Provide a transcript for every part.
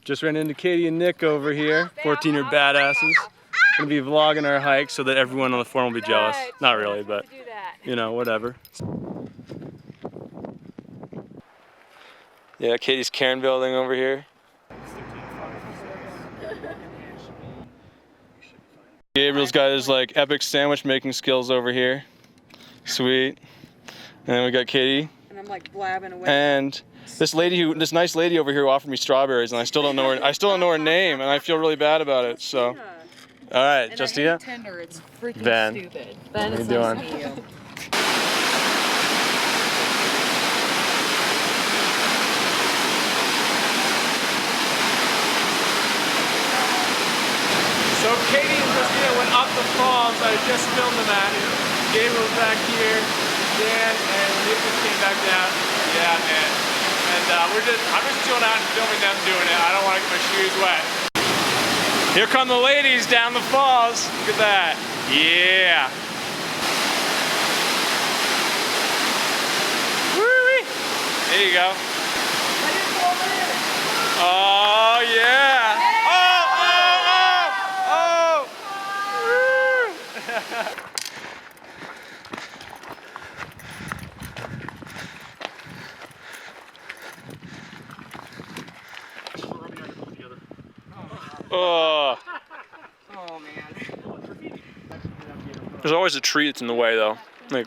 Just ran into Katie and Nick over here. 14er badasses. Gonna be vlogging our hike so that everyone on the forum will be jealous. Not really, but you know, whatever. Yeah, Katie's cairn building over here. Gabriel's got his like epic sandwich making skills over here. Sweet. And then we got Katie. And I'm like blabbing away. And this nice lady over here offered me strawberries, and I still don't know her name, and I feel really bad about it. So, all right, and Justina. I hate Tinder. It's freaking Ben. stupid. Ben, How it's you nice doing? to meet you. So Katie and Justina went up the falls. I just filmed them at. Gabriel's back here. Dan and Nick just came back down. Yeah, man. And I'm just chilling out and filming them doing it. I don't want to get my shoes wet. Here come the ladies down the falls. Look at that. Yeah. Woo-wee. There you go. Oh, yeah. Oh. Oh man. There's always a tree that's in the way though. Like,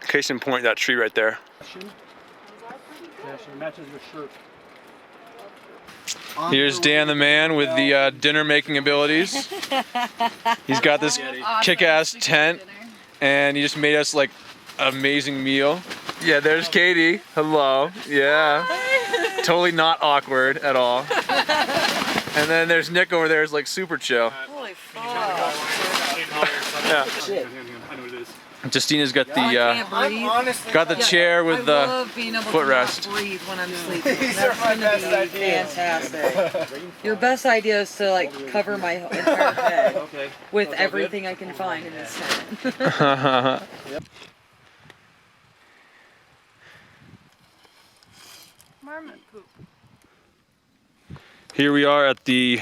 case in point, that tree right there. Yeah, she matches your shirt. Here's Dan the man with the dinner making abilities. He's got this kick-ass tent and he just made us like an amazing meal. Yeah, there's Katie. Hello. Yeah. Totally not awkward at all. And then there's Nick over there, is like super chill. Holy fuck. Yeah. Justina's got the chair with the footrest. Breathe when I'm sleeping. That's gonna be fantastic. Your best idea is to like cover my entire head with everything I can find in this tent. Marmot poop. Here we are at the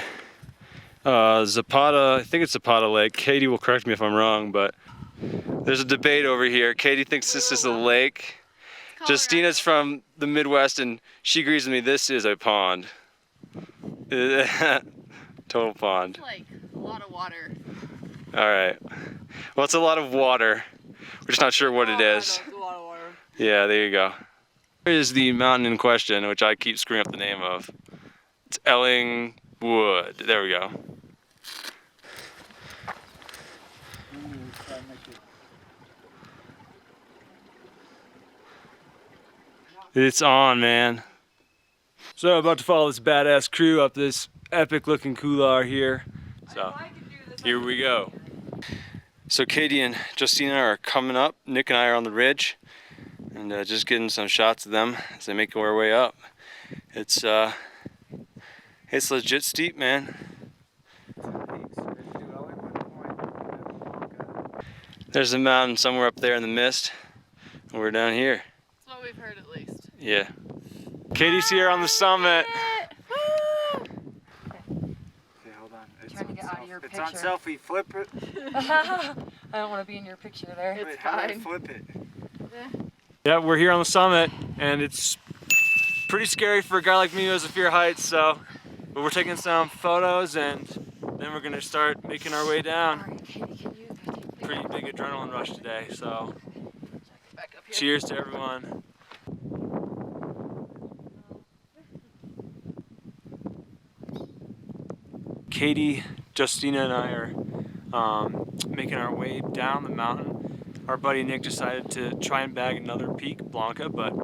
Zapata, I think it's Zapata Lake. Katie will correct me if I'm wrong, but there's a debate over here. Katie thinks this is a lake. Justina's from the Midwest and she agrees with me this is a pond. Total pond. It's like a lot of water. Alright. Well, it's a lot of water. We're just not sure what it is. A lot of water. Yeah, there you go. Here is the mountain in question, which I keep screwing up the name of. It's Ellingwood. There we go. It's on, man. So I'm about to follow this badass crew up this epic looking couloir here. So here we go. So Katie and Justina are coming up. Nick and I are on the ridge and just getting some shots of them as they make their way up. It's legit steep, man. There's a mountain somewhere up there in the mist, and we're down here. That's what we've heard at least. Yeah. Katie's here on the summit. Okay, hold on. Trying to get out of your It's on picture. selfie. Flip it. I don't want to be in your picture there. It's How do I fine. flip it? Yeah, we're here on the summit, and it's pretty scary for a guy like me who has a fear of heights, so but we're taking some photos, and then we're gonna start making our way down. Alright, Katie, can you Pretty big adrenaline rush today, so Back up here. cheers to everyone. Katie, Justina, and I are making our way down the mountain. Our buddy Nick decided to try and bag another peak, Blanca, but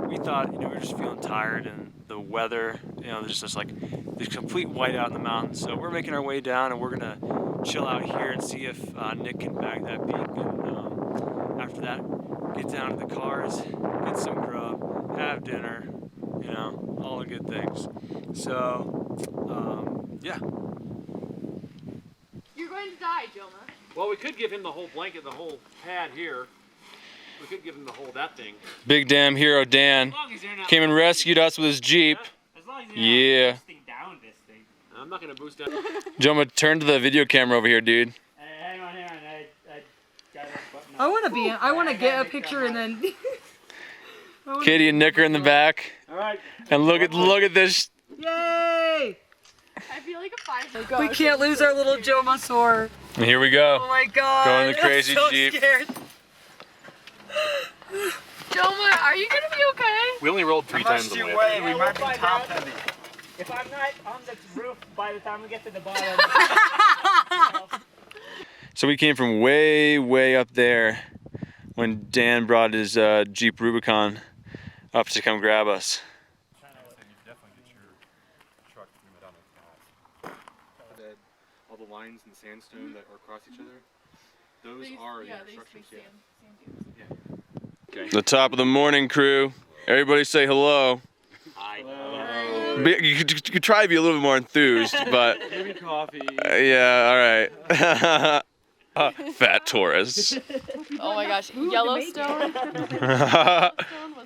we thought, you know, we were just feeling tired and the weather, you know, there's just like there's complete whiteout in the mountains. So we're making our way down and we're gonna chill out here and see if Nick can bag that peak. And after that, get down to the cars, get some grub, have dinner, you know, all the good things. So, yeah. You're going to die, Jonah. Well, we could give him the whole blanket, the whole pad here. We could give him the whole that thing. Big damn hero Dan As long as they're not came and rescued us with his Jeep. As long as Yeah. Boosting down this thing. I'm not gonna boost down. Joma, turn to the video camera over here, dude. Hang on. I got a button. I want to be. I want to get a picture and then. Katie and Nick are in the back. All right. And look at this. Yay! I feel like a 5. We can't lose our little Jomasaur. And here we go. Oh my god. Going the crazy I'm so Jeep. Scared. Joma, are you gonna be okay? We only rolled 3 times the way. We might be top heavy. If I'm not on the roof by the time we get to the bottom. So we came from way up there when Dan brought his Jeep Rubicon up to come grab us. All the lines in sandstone that are across each other, those are the instructions. Okay. The top of the morning crew. Everybody say hello. Hi. You could try to be a little bit more enthused, but Maybe coffee. yeah, all right. Fat Taurus. Oh my gosh, Yellowstone.